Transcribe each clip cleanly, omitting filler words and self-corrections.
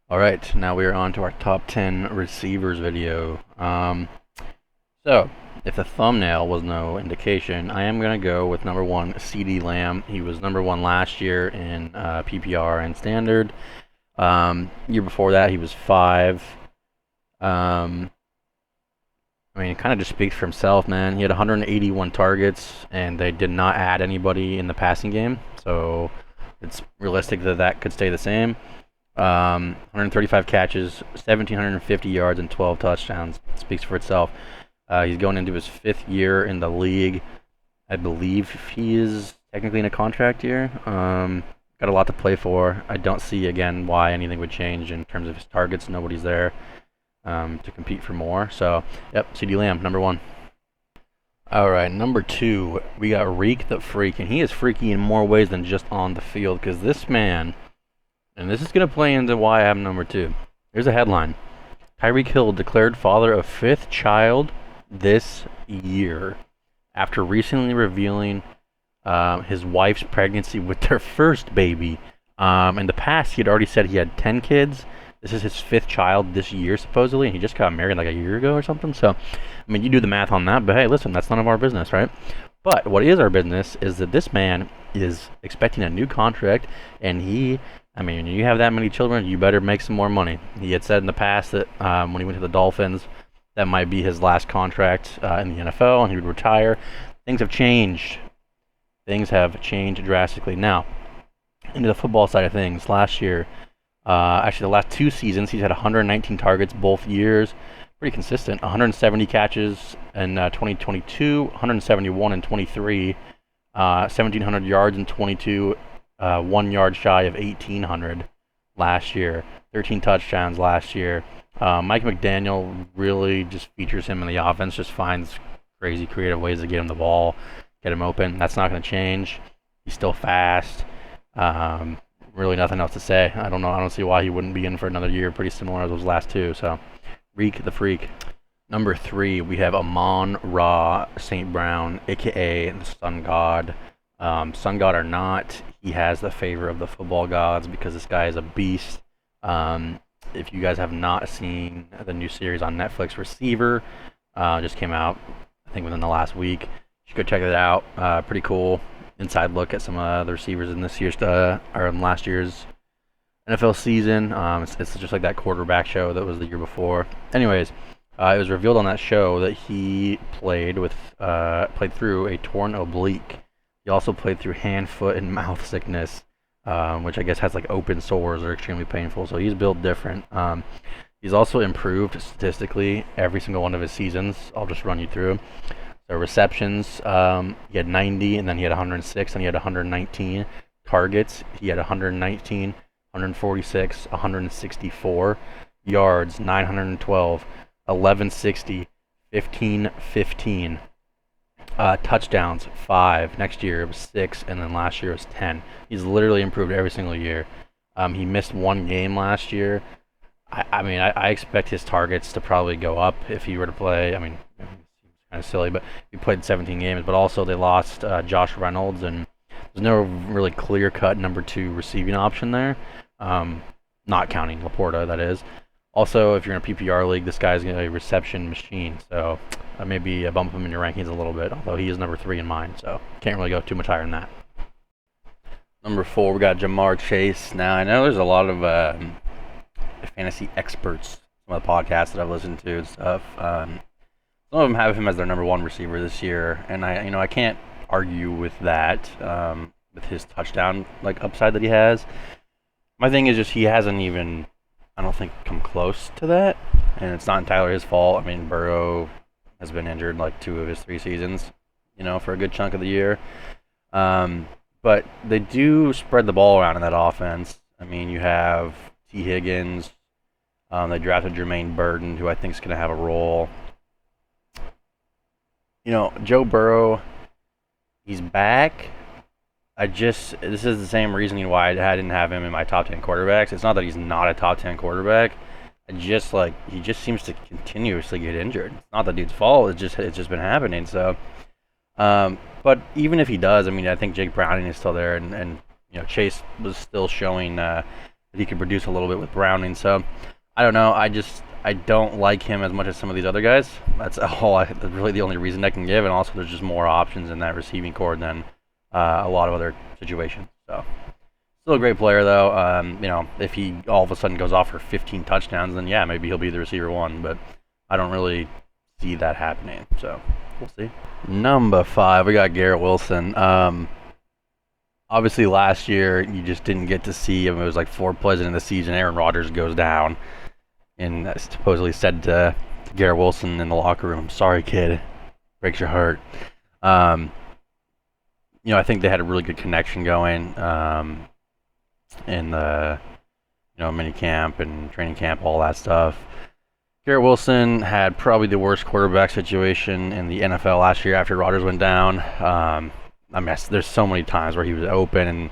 All right, now we are on to our top 10 receivers video. So, if the thumbnail was no indication, I am going to go with number one, CeeDee Lamb. He was number one last year in PPR and standard. Year before that, he was 5. I mean, it kind of just speaks for himself, man. He had 181 targets, and they did not add anybody in the passing game. So it's realistic that that could stay the same. 135 catches, 1,750 yards, and 12 touchdowns. It speaks for itself. He's going into his 5th year in the league. I believe he is technically in a contract year. Got a lot to play for. I don't see, again, why anything would change in terms of his targets. Nobody's there to compete for more. So, yep, CeeDee Lamb, number one. All right, number 2, we got Reek the Freak, and he is freaky in more ways than just on the field, because this man, and this is going to play into why I have number 2. Here's a headline. Tyreek Hill declared father of 5th child this year after recently revealing his wife's pregnancy with their first baby. In the past, he had already said he had 10 kids. This is his 5th child this year, supposedly, and he just got married like a year ago or something. So, I mean, you do the math on that, but hey, listen, that's none of our business, right? But what is our business is that this man is expecting a new contract, and I mean, when you have that many children, you better make some more money. He had said in the past that when he went to the Dolphins, that might be his last contract in the NFL, and he would retire. Things have changed. Things have changed drastically. Now, into the football side of things, last year, actually the last 2 seasons, he's had 119 targets both years. Pretty consistent. 170 catches in 2022, 171 in 23, 1,700 yards in 22, 1 yard shy of 1,800 last year. 13 touchdowns last year. Mike McDaniel really just features him in the offense, just finds crazy creative ways to get him the ball, get him open. That's not going to change. He's still fast. Really nothing else to say. I don't know. I don't see why he wouldn't be in for another year pretty similar to those last 2. So, Reek the Freak. Number 3, we have Amon-Ra St. Brown, a.k.a. the Sun God. Sun God or not, he has the favor of the football gods because this guy is a beast. If you guys have not seen the new series on Netflix, Receiver, just came out, I think within the last week. You should go check it out. Pretty cool inside look at some of the receivers in this year's or in last year's NFL season. It's just like that quarterback show that was the year before. Anyways, it was revealed on that show that he played through a torn oblique. He also played through hand, foot, and mouth sickness, which I guess has like open sores or extremely painful. So he's built different. He's also improved statistically every single one of his seasons. I'll just run you through. So receptions, he had 90, and then he had 106, and he had 119. Targets, he had 119, 146, 164. Yards, 912, 1160, 1515. Touchdowns, 5. Next year it was 6, and then last year it was 10. He's literally improved every single year. He missed 1 game last year. I mean, I expect his targets to probably go up if he were to play. I mean, kind of silly, but he played 17 games. But also they lost Josh Reynolds, and there's no really clear-cut number 2 receiving option there, not counting Laporta, that is. Also, if you're in a PPR league, this guy's a reception machine, so maybe bump him in your rankings a little bit, although he is number 3 in mine, so can't really go too much higher than that. Number 4, we got Ja'Marr Chase. Now, I know there's a lot of fantasy experts, some of the podcasts that I've listened to and stuff. Some of them have him as their number 1 receiver this year, and I can't argue with that, with his touchdown upside that he has. My thing is just he hasn't even, I don't think, come close to that, and it's not entirely his fault. I mean, Burrow has been injured 2 of his 3 seasons, for a good chunk of the year. But they do spread the ball around in that offense. I mean, you have T. Higgins. They drafted Jermaine Burton, who I think is going to have a role. Joe Burrow, he's back. This is the same reasoning why I didn't have him in my top 10 quarterbacks. It's not that he's not a top 10 quarterback. He just seems to continuously get injured. It's not the dude's fault. It's just been happening. So, but even if he does, I mean, I think Jake Browning is still there, and Chase was still showing that he could produce a little bit with Browning. So I don't know. I don't like him as much as some of these other guys. That's really the only reason I can give. And also, there's just more options in that receiving core than a lot of other situations. So still a great player, though. If he all of a sudden goes off for 15 touchdowns, then yeah, maybe he'll be the receiver one. But I don't really see that happening. So we'll see. Number 5, we got Garrett Wilson. Obviously, last year you just didn't get to see him. It was like 4 plays into the season, Aaron Rodgers goes down, and supposedly said to Garrett Wilson in the locker room, "Sorry, kid, breaks your heart." I think they had a really good connection going in the mini camp and training camp, all that stuff. Garrett Wilson had probably the worst quarterback situation in the NFL last year after Rodgers went down. There's so many times where he was open and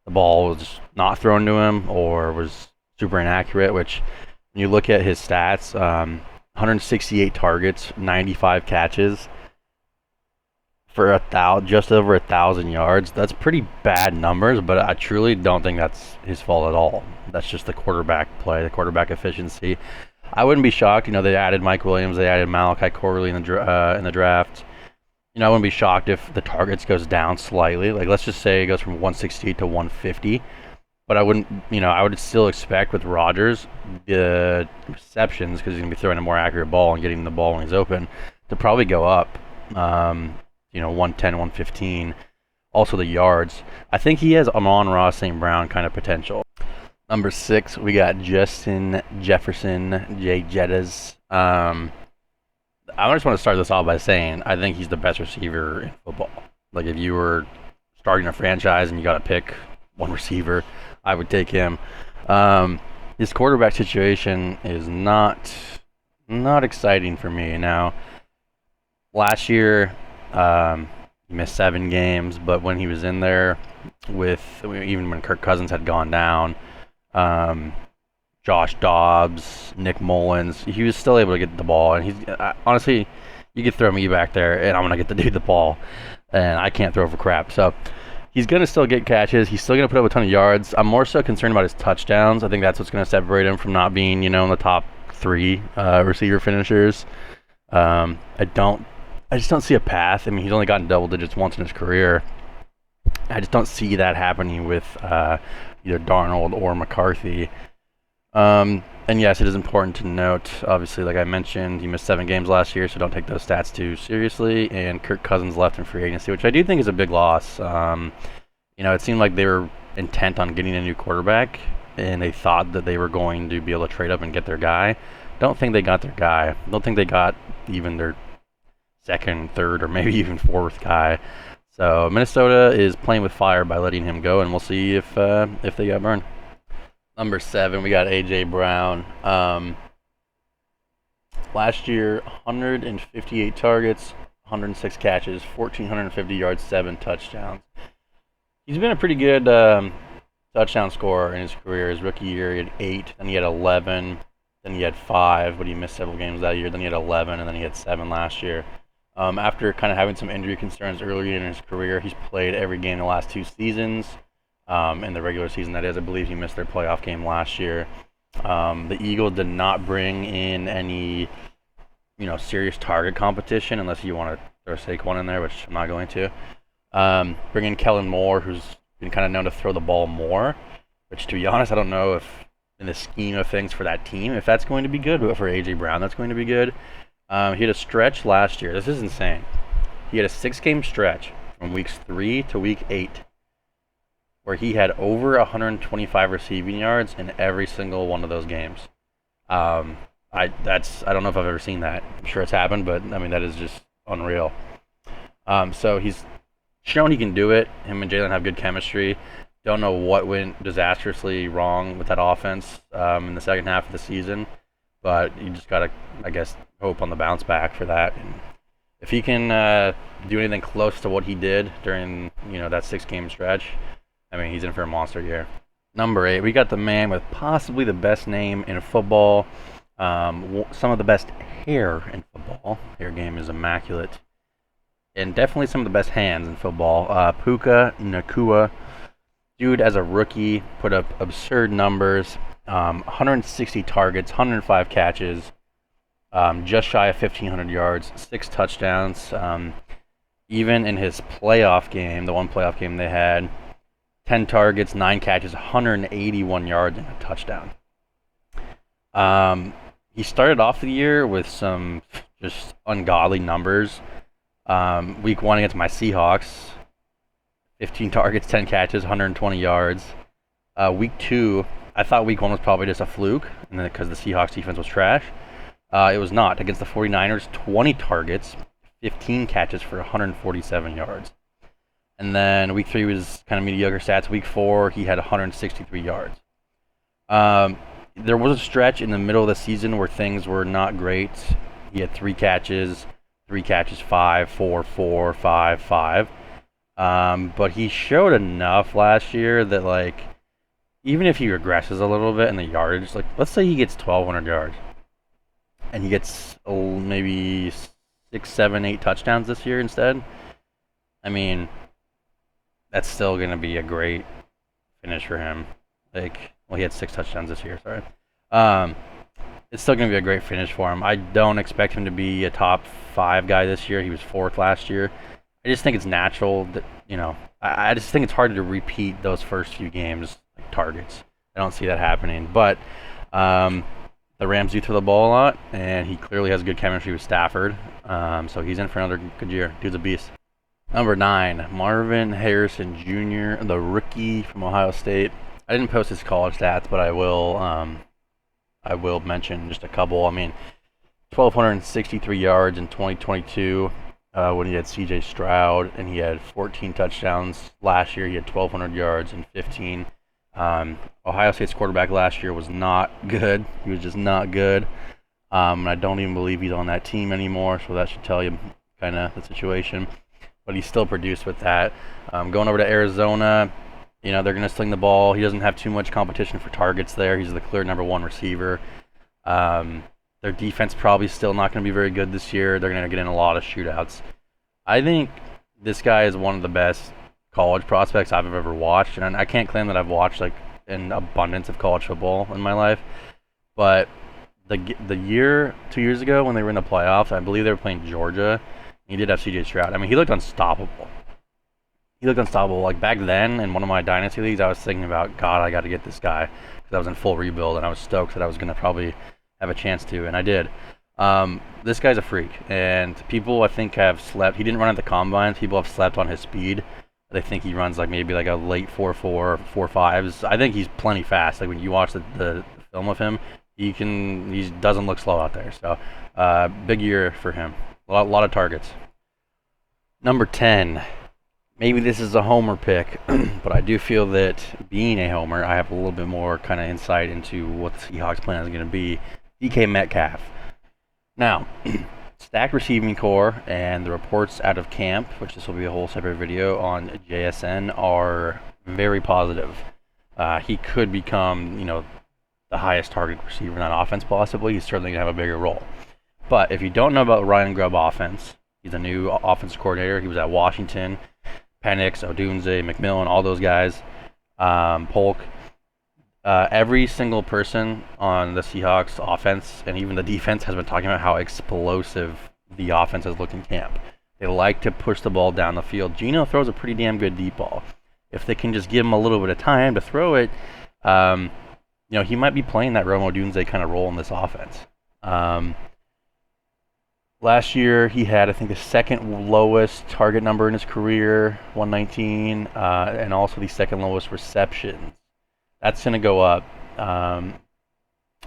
the ball was not thrown to him or was super inaccurate, which when you look at his stats, 168 targets, 95 catches for just over 1,000 yards. That's pretty bad numbers, but I truly don't think that's his fault at all. That's just the quarterback play, the quarterback efficiency. I wouldn't be shocked. They added Mike Williams, they added Malachi Corley in the draft. I wouldn't be shocked if the targets goes down slightly. Like, let's just say it goes from 168 to 150. But I wouldn't, I would still expect with Rodgers the receptions, because he's going to be throwing a more accurate ball and getting the ball when he's open, to probably go up, 110, 115. Also the yards. I think he has Amon-Ra St. Brown kind of potential. Number 6, we got Justin Jefferson, Jay Jettas. I just want to start this off by saying I think he's the best receiver in football. Like, if you were starting a franchise and you got to pick one receiver, I would take him. His quarterback situation is not exciting for me. Now, last year he missed 7 games, but when he was in there even when Kirk Cousins had gone down, Josh Dobbs, Nick Mullins, he was still able to get the ball. And honestly, you could throw me back there, and I'm going to get the dude the ball. And I can't throw for crap. So he's going to still get catches. He's still going to put up a ton of yards. I'm more so concerned about his touchdowns. I think that's what's going to separate him from not being, in the top 3 receiver finishers. I just don't see a path. I mean, he's only gotten double digits once in his career. I just don't see that happening with either Darnold or McCarthy. And yes, it is important to note, obviously, like I mentioned, he missed 7 games last year, so don't take those stats too seriously. And Kirk Cousins left in free agency, which I do think is a big loss. It seemed like they were intent on getting a new quarterback, and they thought that they were going to be able to trade up and get their guy. Don't think they got their guy. Don't think they got even their second, third, or maybe even 4th guy. So Minnesota is playing with fire by letting him go, and we'll see if they got burned. Number 7, we got A.J. Brown. Last year, 158 targets, 106 catches, 1,450 yards, 7 touchdowns. He's been a pretty good touchdown scorer in his career. His rookie year, he had 8, then he had 11, then he had 5, but he missed several games that year. Then he had 11, and then he had 7 last year. After kind of having some injury concerns early in his career, he's played every game the last 2 seasons. In the regular season, that is. I believe he missed their playoff game last year. The Eagles did not bring in any, serious target competition, unless you want to throw Saquon in there, which I'm not going to. Bring in Kellen Moore, who's been kind of known to throw the ball more, which, to be honest, I don't know if, in the scheme of things for that team, if that's going to be good. But for A.J. Brown, that's going to be good. He had a stretch last year. This is insane. He had a 6-game stretch from weeks 3 to week 8. Where he had over 125 receiving yards in every single one of those games. I don't know if I've ever seen that. I'm sure it's happened, but I mean, that is just unreal. So he's shown he can do it. Him and Jalen have good chemistry. Don't know what went disastrously wrong with that offense in the second half of the season, but you just gotta, I guess, hope on the bounce back for that. And if he can do anything close to what he did during that 6-game stretch, I mean, he's in for a monster year. Number 8, we got the man with possibly the best name in football, some of the best hair in football. Hair game is immaculate. And definitely some of the best hands in football. Puka Nacua. Dude, as a rookie, put up absurd numbers. 160 targets, 105 catches, just shy of 1,500 yards, 6 touchdowns. Even in his playoff game, the one playoff game they had, 10 targets, 9 catches, 181 yards, and a touchdown. He started off the year with some just ungodly numbers. Week 1 against my Seahawks, 15 targets, 10 catches, 120 yards. Week 2, I thought week 1 was probably just a fluke, and because the Seahawks defense was trash. It was not. Against the 49ers, 20 targets, 15 catches for 147 yards. And then week 3 was kind of mediocre stats. Week 4, he had 163 yards. There was a stretch in the middle of the season where things were not great. He had 3 catches, 5, 4, 4, 5, 5. But he showed enough last year that, like, even if he regresses a little bit in the yardage, like, let's say he gets 1,200 yards and he gets maybe 6, 7, 8 touchdowns this year instead. I mean, that's still going to be a great finish for him. Like, well, he had 6 touchdowns this year, sorry. It's still going to be a great finish for him. I don't expect him to be a top 5 guy this year. He was 4th last year. I just think it's natural that, you know, I just think it's hard to repeat those first few games like targets. I don't see that happening. But the Rams do throw the ball a lot, and he clearly has good chemistry with Stafford. So he's in for another good year. Dude's a beast. Number 9, Marvin Harrison Jr., the rookie from Ohio State. I didn't post his college stats, but I will mention just a couple. I mean, 1,263 yards in 2022 when he had C.J. Stroud, and he had 14 touchdowns. Last year, he had 1,200 yards and 15. Ohio State's quarterback last year was not good. He was just not good. And I don't even believe he's on that team anymore, so that should tell you kind of the situation. But he still produced with that. Going over to Arizona, you know, they're going to sling the ball. He doesn't have too much competition for targets there. He's the clear number 1 receiver. Their defense probably still not going to be very good this year. They're going to get in a lot of shootouts. I think this guy is one of the best college prospects I've ever watched. And I can't claim that I've watched like an abundance of college football in my life. But the year, 2 years ago when they were in the playoffs, I believe they were playing Georgia. He did have C.J. Stroud. I mean, he looked unstoppable. Like, back then, in one of my dynasty leagues, I was thinking about, God, I got to get this guy. Because I was in full rebuild, and I was stoked that I was going to probably have a chance to, and I did. This guy's a freak. And people, I think, have slept. He didn't run at the combines. People have slept on his speed. They think he runs, like, maybe like a late 4.4, 4.5s. I think he's plenty fast. Like, when you watch the film of him, he doesn't look slow out there. So, big year for him. A lot of targets. Number 10. Maybe this is a homer pick, but I do feel that being a homer, I have a little bit more kind of insight into what the Seahawks plan is going to be. DK Metcalf. Now, stacked receiving core and the reports out of camp, which this will be a whole separate video on JSN, are very positive. He could become, you know, the highest target receiver in that offense possibly. He's certainly going to have a bigger role. But if you don't know about Ryan Grubb offense, he's a new offensive coordinator. He was at Washington. Penix, Odunze, McMillan, all those guys. Polk. Every single person on the Seahawks offense and even the defense has been talking about how explosive the offense has looked in camp. They like to push the ball down the field. Geno throws a pretty damn good deep ball. If they can just give him a little bit of time to throw it, you know, he might be playing that Rome Odunze kind of role in this offense. Last year, he had, I think, the second lowest target number in his career, 119, and also the second lowest receptions. That's going to go up.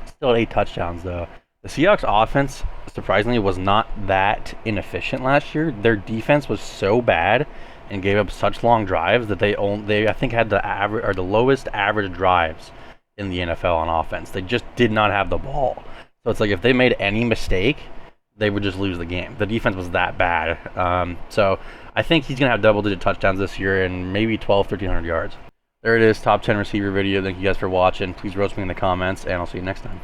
Still at 8 touchdowns, though. The Seahawks offense, surprisingly, was not that inefficient last year. Their defense was so bad and gave up such long drives that they I think had the average or the lowest average drives in the NFL on offense. They just did not have the ball. So it's like if they made any mistake, they would just lose the game. The defense was that bad. So I think he's going to have double-digit touchdowns this year and maybe 1,300 yards. There it is, top 10 receiver video. Thank you guys for watching. Please roast me in the comments, and I'll see you next time.